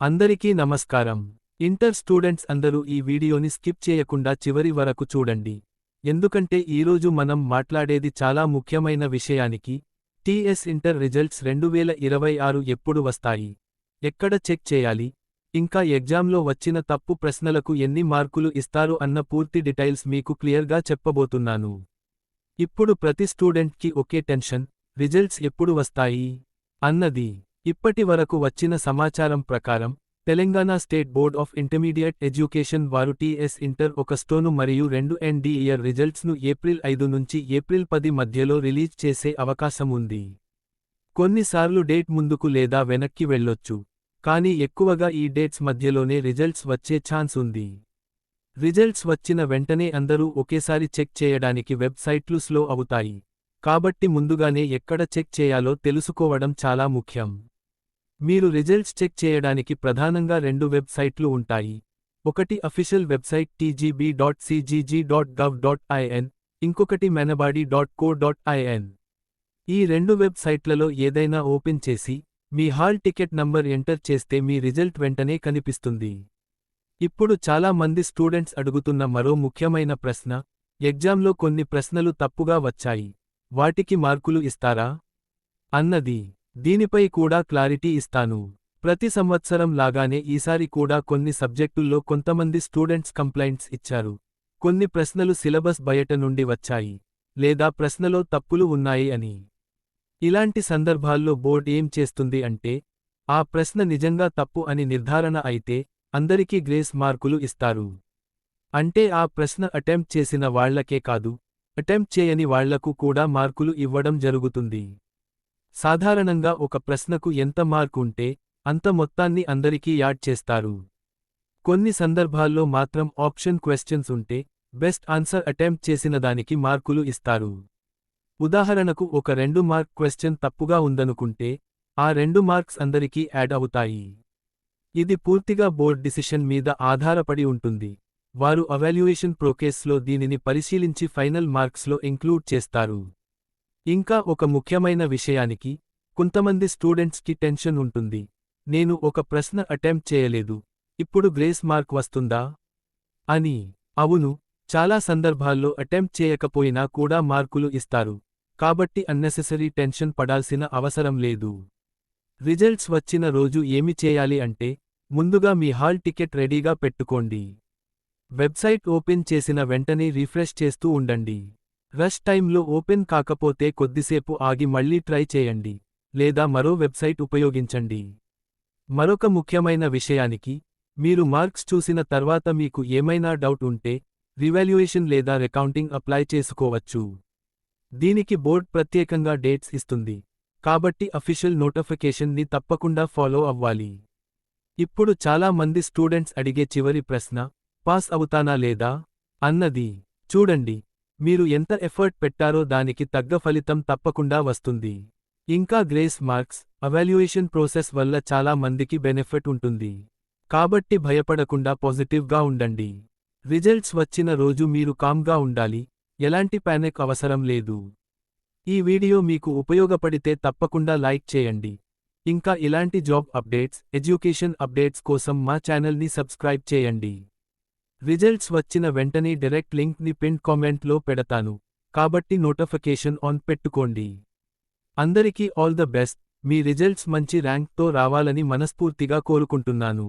అందరికీ నమస్కారం. Inter students అందరూ ఈ వీడియోని స్కిప్ చేయకుండా చివరి వరకు చూడండి. ఎందుకంటే ఈరోజు మనం మాట్లాడేది చాలా ముఖ్యమైన విషయానికి. టీఎస్ ఇంటర్ రిజల్ట్స్ 2026 ఎప్పుడు వస్తాయి, ఎక్కడ చెక్ చేయాలి, ఇంకా ఎగ్జామ్లో వచ్చిన తప్పు ప్రశ్నలకు ఎన్ని మార్కులు ఇస్తారు అన్న పూర్తి డీటెయిల్స్ మీకు క్లియర్గా చెప్పబోతున్నాను. ఇప్పుడు ప్రతి స్టూడెంట్కి ఒకే టెన్షన్, రిజల్ట్స్ ఎప్పుడు వస్తాయి అన్నది. ఇప్పటి వరకు వచ్చిన సమాచారం ప్రకారం, Telangana state board of intermediate education వారు టీఎస్ ఇంటర్ 1 మరియు 2 ఎండ్ ఇయర్ రిజల్ట్స్ను ఏప్రిల్ 5 నుంచి ఏప్రిల్ 10 మధ్యలో రిలీజ్ చేసే అవకాశం ఉంది. కొన్నిసార్లు డేట్ ముందుకు లేదా వెనక్కి వెళ్ళొచ్చు, కానీ ఎక్కువగా ఈ డేట్స్ మధ్యలోనే రిజల్ట్స్ వచ్చే ఛాన్స్ ఉంది. రిజల్ట్స్ వచ్చిన వెంటనే అందరూ ఒకేసారి చెక్ చేయడానికి వెబ్సైట్లు స్లో అవుతాయి. కాబట్టి ముందుగానే ఎక్కడ చెక్ చేయాలో తెలుసుకోవడం చాలా ముఖ్యం. మీరు రిజల్ట్స్ చెక్ చేయడానికి ప్రధానంగా 2 వెబ్సైట్లు ఉంటాయి. ఒకటి అఫీషియల్ వెబ్సైట్ tgb.cgg.gov.in, ఇంకొకటి manabadi.co.in. ఈ 2 వెబ్సైట్లలో ఏదైనా ఓపెన్ చేసి, మీ హాల్ టికెట్ నంబర్ ఎంటర్ చేస్తే మీ రిజల్ట్ వెంటనే కనిపిస్తుంది. ఇప్పుడు చాలా మంది స్టూడెంట్స్ అడుగుతున్న మరో ముఖ్యమైన ప్రశ్న, ఎగ్జామ్లో కొన్ని ప్రశ్నలు తప్పుగా వచ్చాయి, వాటికి మార్కులు ఇస్తారా అన్నది. దీనిపై కూడా క్లారిటీ ఇస్తాను. ప్రతి సంవత్సరం లాగానే ఈసారి కూడా కొన్ని సబ్జెక్టుల్లో కొంతమంది స్టూడెంట్స్ కంప్లైంట్స్ ఇచ్చారు. కొన్ని ప్రశ్నలు సిలబస్ బయట నుండి వచ్చాయి, లేదా ప్రశ్నలో తప్పులు ఉన్నాయి అని. ఇలాంటి సందర్భాల్లో బోర్డ్ ఏం చేస్తుంది అంటే, ఆ ప్రశ్న నిజంగా తప్పు అని నిర్ధారణ అయితే, అందరికీ గ్రేస్ మార్కులు ఇస్తారు. అంటే ఆ ప్రశ్న అటెంప్ట్ చేసిన వాళ్లకే కాదు, అటెంప్ట్ చేయని వాళ్లకు కూడా మార్కులు ఇవ్వడం జరుగుతుంది. సాధారణంగా ఒక ప్రశ్నకు ఎంత మార్కు ఉంటే, అంత మొత్తాన్ని అందరికీ యాడ్ చేస్తారు. కొన్ని సందర్భాల్లో మాత్రం ఆప్షన్ క్వశ్చన్స్ ఉంటే, బెస్ట్ ఆన్సర్ అటెంప్ట్ చేసిన దానికి మార్కులు ఇస్తారు. ఉదాహరణకు ఒక 2 మార్క్ క్వశ్చన్ తప్పుగా ఉందనుకుంటే, ఆ 2 మార్క్స్ అందరికీ యాడ్ అవుతాయి. ఇది పూర్తిగా బోర్డ్ డిసిషన్ మీద ఆధారపడి ఉంటుంది. వారు ఎవాల్యుయేషన్ ప్రోసెస్లో దీనిని పరిశీలించి ఫైనల్ మార్క్స్లో ఇంక్లూడ్ చేస్తారు. ఇంకా ఒక ముఖ్యమైన విషయానికి, కొంతమంది స్టూడెంట్స్కి టెన్షన్ ఉంటుంది. నేను ఒక ప్రశ్న అటెంప్ట్ చేయలేదు, ఇప్పుడు గ్రేస్ మార్క్ వస్తుందా అని. అవును, చాలా సందర్భాల్లో అటెంప్ట్ చేయకపోయినా కూడా మార్కులు ఇస్తారు. కాబట్టి అన్నెసెసరీ టెన్షన్ పడాల్సిన అవసరం లేదు. రిజల్ట్స్ వచ్చిన రోజు ఏమి చేయాలి అంటే, ముందుగా మీ హాల్ టికెట్ రెడీగా పెట్టుకోండి. వెబ్సైట్ ఓపెన్ చేసిన వెంటనే రిఫ్రెష్ చేస్తూ ఉండండి. రష్ టైంలో ఓపెన్ కాకపోతే కొద్దిసేపు ఆగి మళ్ళీ ట్రై చేయండి, లేదా మరో వెబ్సైట్ ఉపయోగించండి. మరొక ముఖ్యమైన విషయానికి, మీరు మార్క్స్ చూసిన తర్వాత మీకు ఏమైనా డౌట్ ఉంటే, రివాల్యుయేషన్ లేదా రికౌంటింగ్ అప్లై చేసుకోవచ్చు. దీనికి బోర్డ్ ప్రత్యేకంగా డేట్స్ ఇస్తుంది, కాబట్టి అఫీషియల్ నోటిఫికేషన్ ని తప్పకుండా ఫాలో అవ్వాలి. ఇప్పుడు చాలా మంది స్టూడెంట్స్ అడిగే చివరి ప్రశ్న, పాస్ అవుతానా లేదా అన్నది. చూడండి, మీరు ఎంత ఎఫర్ట్ పెట్టారో దానికి తగ్గ ఫలితం తప్పకుండా వస్తుంది. ఇంకా గ్రేస్ మార్క్స్, ఎవాల్యుయేషన్ ప్రాసెస్ వల్ల చాలా మందికి బెనిఫిట్ ఉంటుంది. కాబట్టి భయపడకుండా పాజిటివ్గా ఉండండి. రిజల్ట్స్ వచ్చిన రోజు మీరు కామ్గా ఉండాలి, ఎలాంటి పానిక్ అవసరం లేదు. ఈ వీడియో మీకు ఉపయోగపడితే తప్పకుండా లైక్ చేయండి. ఇంకా ఇలాంటి జాబ్ అప్డేట్స్, ఎడ్యుకేషన్ అప్డేట్స్ కోసం మా ఛానల్ని సబ్స్క్రైబ్ చేయండి. రిజల్ట్స్ వచ్చిన వెంటనే డైరెక్ట్ లింక్ని పిన్ కామెంట్లో పెడతాను, కాబట్టి నోటిఫికేషన్ ఆన్ పెట్టుకోండి. అందరికీ all the best. Me results మంచి ర్యాంక్తో రావాలని మనస్ఫూర్తిగా కోరుకుంటున్నాను.